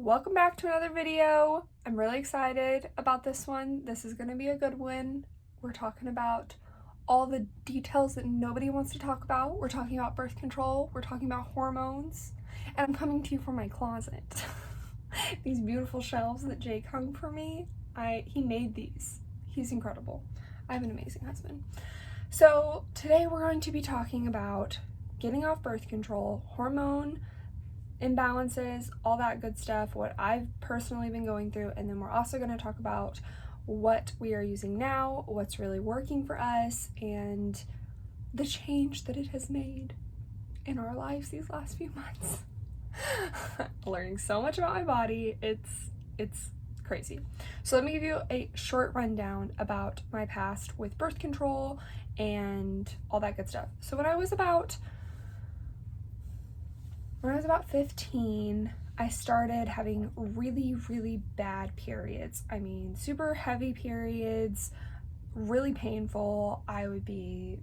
Welcome back to another video. I'm really excited about this one. This is gonna be a good one. We're talking about all the details that nobody wants to talk about. We're talking about birth control. We're talking about hormones. And I'm coming to you from my closet. These beautiful shelves that Jake hung for me, he made these. He's incredible. I have an amazing husband. So today we're going to be talking about getting off birth control, hormone imbalances, all that good stuff, what I've personally been going through, and then we're also going to talk about what we are using now, what's really working for us, and the change that it has made in our lives these last few months. Learning so much about my body, it's crazy. So let me give you a short rundown about my past with birth control and all that good stuff. So when I was about 15, I started having really bad periods. I mean, super heavy periods, really painful. I would be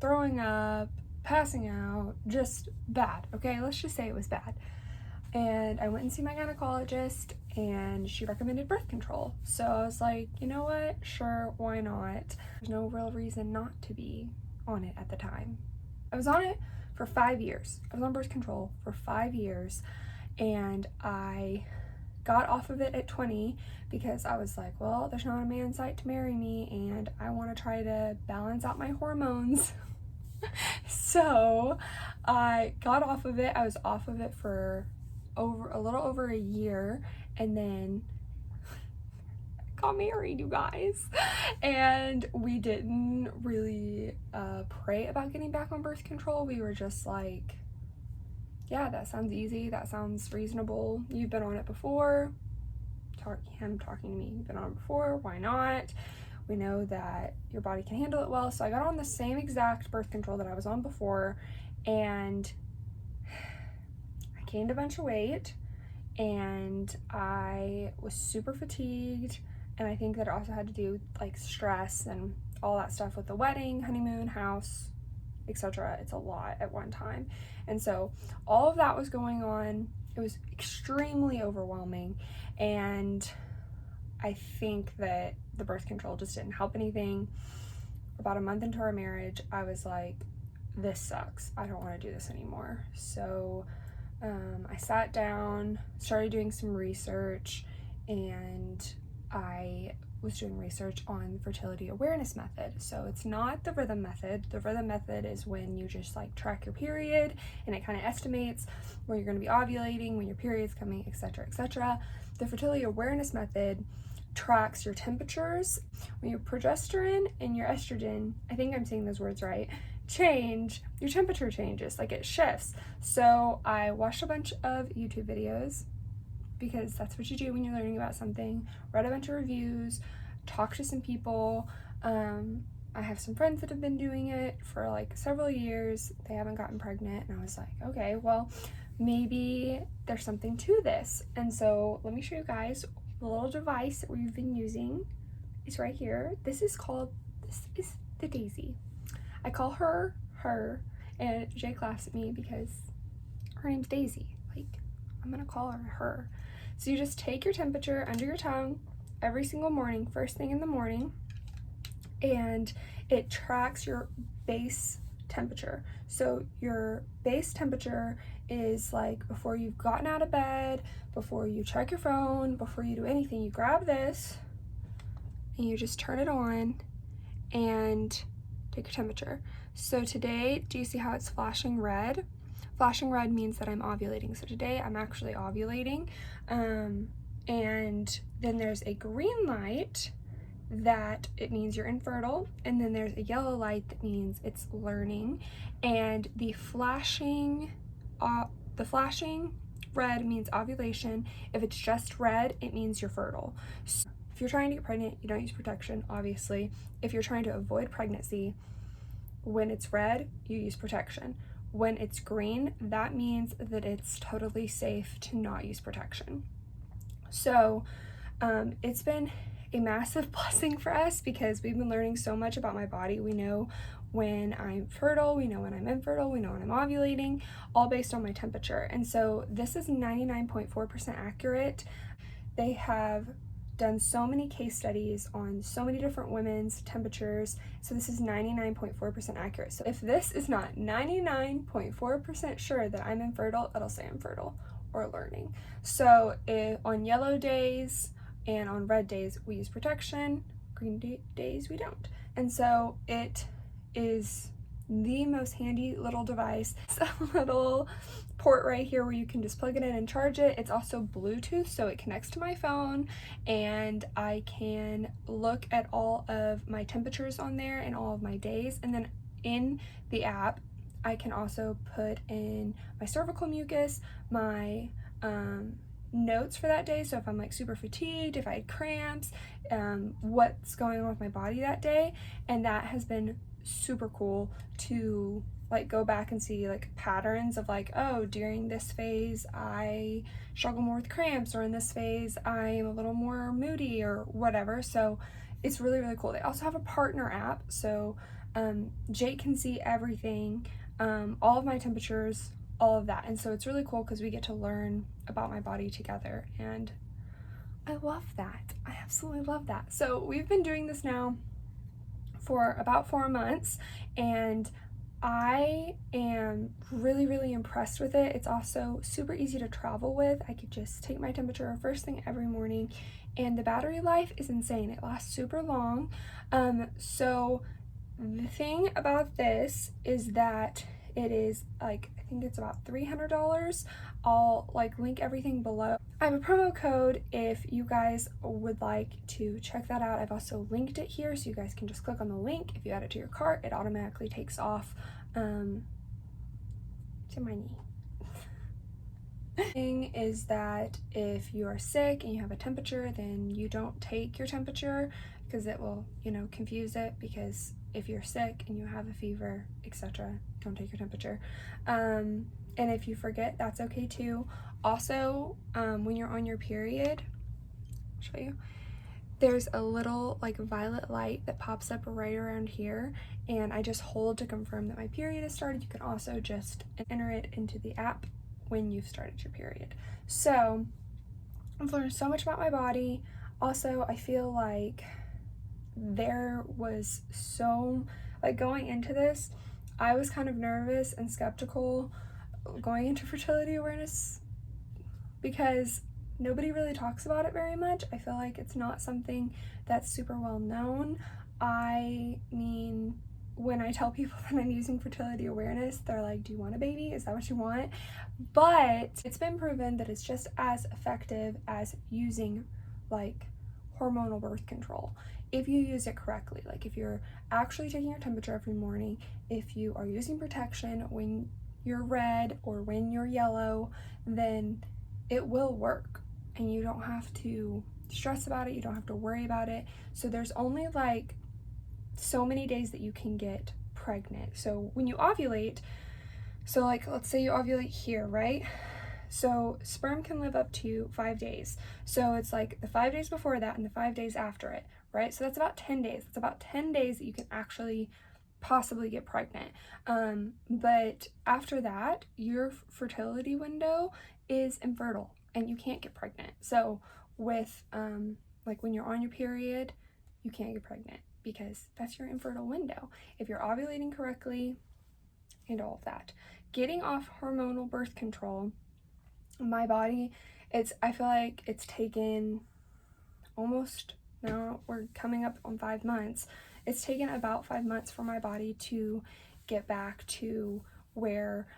throwing up, passing out, just bad. Okay, let's just say it was bad. And I went and see my gynecologist and she recommended birth control. So I was like, you know what? Sure, why not? There's no real reason not to be on it at the time. I was on it for 5 years. I was on birth control for 5 years, and I got off of it at 20 because I was like, well, there's not a man in sight to marry me and I want to try to balance out my hormones. So I got off of it. I was off of it for a little over a year, and then got married, you guys. And we didn't really pray about getting back on birth control. We were just like, yeah, that sounds easy, that sounds reasonable, you've been on it before. Him talking to me, you've been on it before, why not? We know that your body can handle it well. So I got on the same exact birth control that I was on before, and I gained a bunch of weight and I was super fatigued. And I think that it also had to do with like stress and all that stuff with the wedding, honeymoon, house, etc. It's a lot at one time. And so all of that was going on. It was extremely overwhelming. And I think that the birth control just didn't help anything. About a month into our marriage, I was like, this sucks. I don't want to do this anymore. So I sat down, started doing some research, and I was doing research on the fertility awareness method. So it's not the rhythm method. The rhythm method is when you just like track your period and it kind of estimates where you're going to be ovulating, when your period's coming, etc., etc. The fertility awareness method tracks your temperatures. When your progesterone and your estrogen, I think I'm saying those words right, change, your temperature changes, like it shifts. So I watched a bunch of YouTube videos, because that's what you do when you're learning about something. Read a bunch of reviews, talked to some people. I have some friends that have been doing it for like several years. They haven't gotten pregnant, and I was like, okay, well, maybe there's something to this. And so let me show you guys the little device that we've been using. It's right here. This is the Daysy. I call her, and Jake laughs at me because her name's Daisy. Like, I'm gonna call her. So you just take your temperature under your tongue every single morning, first thing in the morning, and it tracks your base temperature. So your base temperature is like before you've gotten out of bed, before you check your phone, before you do anything, you grab this and you just turn it on and take your temperature. So today, do you see how it's flashing red? Flashing red means that I'm ovulating. So today I'm actually ovulating. And then there's a green light that it means you're infertile. And then there's a yellow light that means it's learning. And the flashing red means ovulation. If it's just red, it means you're fertile. So if you're trying to get pregnant, you don't use protection, obviously. If you're trying to avoid pregnancy, when it's red, you use protection. When it's green, that means that it's totally safe to not use protection. So it's been a massive blessing for us because we've been learning so much about my body. We know when I'm fertile, we know when I'm infertile, we know when I'm ovulating, all based on my temperature. And so this is 99.4% accurate. They have done so many case studies on so many different women's temperatures, so this is 99.4% accurate. So if this is not 99.4% sure that I'm infertile, it'll say I'm fertile or learning. So on yellow days and on red days we use protection, green days we don't. And so it is the most handy little device. It's a little port right here where you can just plug it in and charge it. It's also Bluetooth, so it connects to my phone, and I can look at all of my temperatures on there and all of my days. And then in the app I can also put in my cervical mucus, my notes for that day, so if I'm like super fatigued, if I had cramps, what's going on with my body that day. And that has been super cool to like go back and see like patterns of like, oh, during this phase I struggle more with cramps, or in this phase I am a little more moody or whatever. So it's really, really cool. They also have a partner app, so Jake can see everything, all of my temperatures, all of that. And so it's really cool because we get to learn about my body together, and I love that. I absolutely love that. So we've been doing this now for about 4 months, and I am really, really impressed with it. It's also super easy to travel with. I could just take my temperature first thing every morning, and the battery life is insane. It lasts super long. So the thing about this is that it is like, I think it's about $300. I'll like link everything below. I have a promo code if you guys would like to check that out. I've also linked it here, so you guys can just click on the link. If you add it to your cart, it automatically takes off to my knee. Thing is that if you are sick and you have a temperature, then you don't take your temperature because it will, you know, confuse it. Because if you're sick and you have a fever, etc., don't take your temperature. And if you forget, that's okay too. Also, when you're on your period, I'll show you, there's a little like violet light that pops up right around here, and I just hold to confirm that my period has started. You can also just enter it into the app when you've started your period. So I've learned so much about my body. Also, I feel like there was so, like, going into this, I was kind of nervous and skeptical going into fertility awareness because nobody really talks about it very much. I feel like it's not something that's super well known. I mean, when I tell people that I'm using fertility awareness, they're like, do you want a baby? Is that what you want? But it's been proven that it's just as effective as using like hormonal birth control if you use it correctly. Like if you're actually taking your temperature every morning, if you are using protection when you're red or when you're yellow, then it will work and you don't have to stress about it, you don't have to worry about it. So there's only like so many days that you can get pregnant. So when you ovulate, so like let's say you ovulate here, right? So sperm can live up to 5 days. So it's like the 5 days before that and the 5 days after it, right? So that's about 10 days. It's about 10 days that you can actually possibly get pregnant. But after that, your fertility window is infertile and you can't get pregnant. So with like when you're on your period, you can't get pregnant because that's your infertile window. If you're ovulating correctly and all of that. Getting off hormonal birth control, my body, I feel like it's taken almost, now we're coming up on 5 months. It's taken about 5 months for my body to get back to where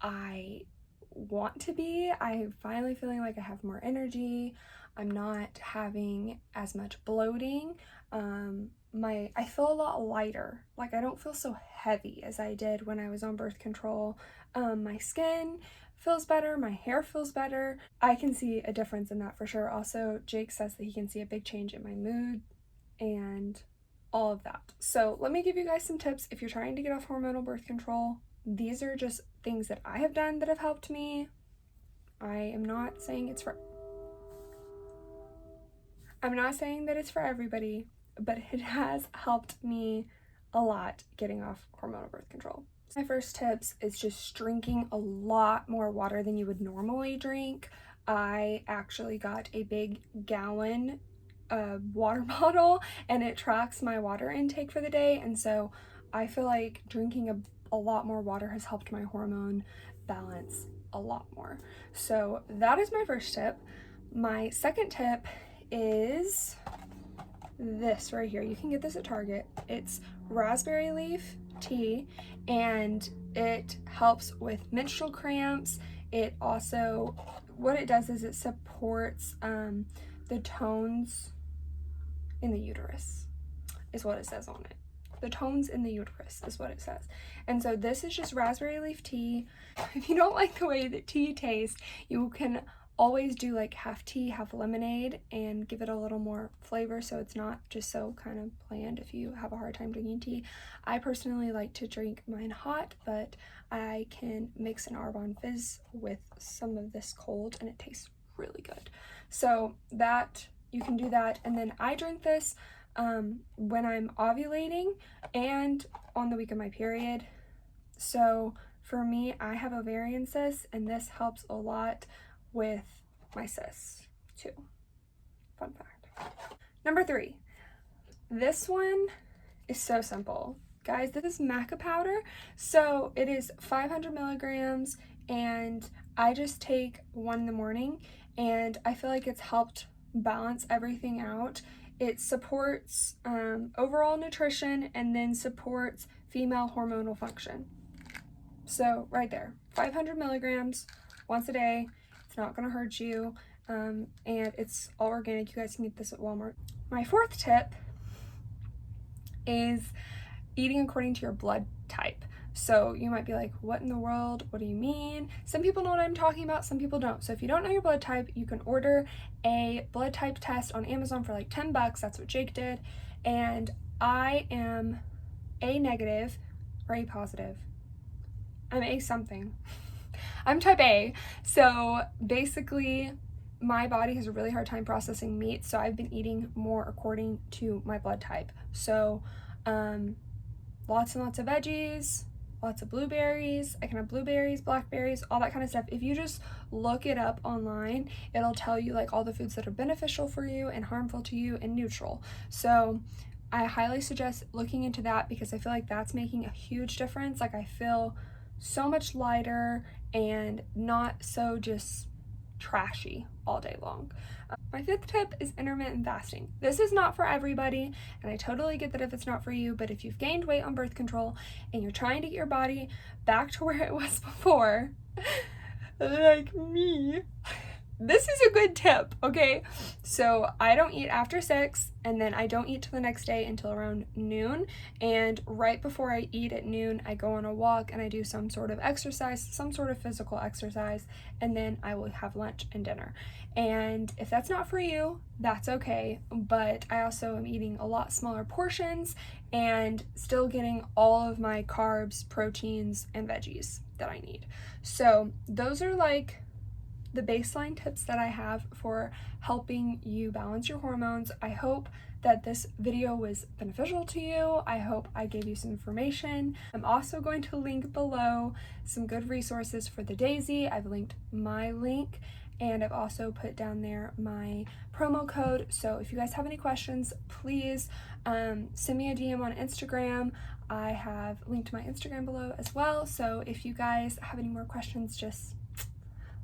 I want to be. I'm finally feeling like I have more energy. I'm not having as much bloating. I feel a lot lighter. Like I don't feel so heavy as I did when I was on birth control. My skin feels better, my hair feels better. I can see a difference in that for sure. Also, Jake says that he can see a big change in my mood and all of that. So let me give you guys some tips if you're trying to get off hormonal birth control. These are just things that I have done that have helped me. I am not saying it's for I'm not saying that it's for everybody, but it has helped me a lot getting off hormonal birth control. My first tips is just drinking a lot more water than you would normally drink. I actually got a big gallon water bottle, and it tracks my water intake for the day, and so I feel like drinking a lot more water has helped my hormone balance a lot more. So that is my first tip. My second tip is this right here. You can get this at Target. It's raspberry leaf tea, and it helps with menstrual cramps. It also, what it does is it supports the tones in the uterus, is what it says on it. The tones in the uterus is what it says. And so this is just raspberry leaf tea. If you don't like the way that tea tastes, you can always do like half tea, half lemonade, and give it a little more flavor so it's not just so kind of bland if you have a hard time drinking tea. I personally like to drink mine hot, but I can mix an Arbonne Fizz with some of this cold and it tastes really good. So that, you can do that. And then I drink this when I'm ovulating and on the week of my period. So for me, I have ovarian cysts, and this helps a lot with my cysts too. Fun fact. Number 3, this one is so simple. Guys, this is maca powder. So it is 500 milligrams, and I just take one in the morning, and I feel like it's helped balance everything out. It supports overall nutrition and then supports female hormonal function. So right there, 500 milligrams once a day. It's not going to hurt you, and it's all organic. You guys can get this at Walmart. My fourth tip is eating according to your blood type. So you might be like, what in the world? What do you mean? Some people know what I'm talking about, some people don't. So if you don't know your blood type, you can order a blood type test on Amazon for like $10. That's what Jake did. And I am A negative or A positive. I'm A something. I'm type A. So basically, my body has a really hard time processing meat, so I've been eating more according to my blood type. So lots and lots of veggies, lots of blueberries. I can have blueberries, blackberries, all that kind of stuff. If you just look it up online, it'll tell you like all the foods that are beneficial for you and harmful to you and neutral. So I highly suggest looking into that, because I feel like that's making a huge difference. Like I feel so much lighter and not so just trashy all day long. My fifth tip is intermittent fasting. This is not for everybody, and I totally get that if it's not for you, but if you've gained weight on birth control and you're trying to get your body back to where it was before, like me, this is a good tip, okay? So I don't eat after 6, and then I don't eat till the next day until around noon, and right before I eat at noon, I go on a walk and I do some sort of exercise, some sort of physical exercise, and then I will have lunch and dinner. And if that's not for you, that's okay, but I also am eating a lot smaller portions and still getting all of my carbs, proteins, and veggies that I need. So those are like the baseline tips that I have for helping you balance your hormones. I hope that this video was beneficial to you. I hope I gave you some information. I'm also going to link below some good resources for the Daysy. I've linked my link, and I've also put down there my promo code. So if you guys have any questions, please send me a DM on Instagram. I have linked my Instagram below as well. So if you guys have any more questions, just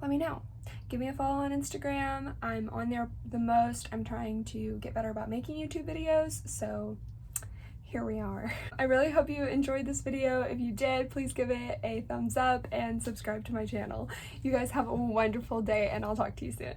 let me know. Give me a follow on Instagram. I'm on there the most. I'm trying to get better about making YouTube videos, so here we are. I really hope you enjoyed this video. If you did, please give it a thumbs up and subscribe to my channel. You guys have a wonderful day, and I'll talk to you soon.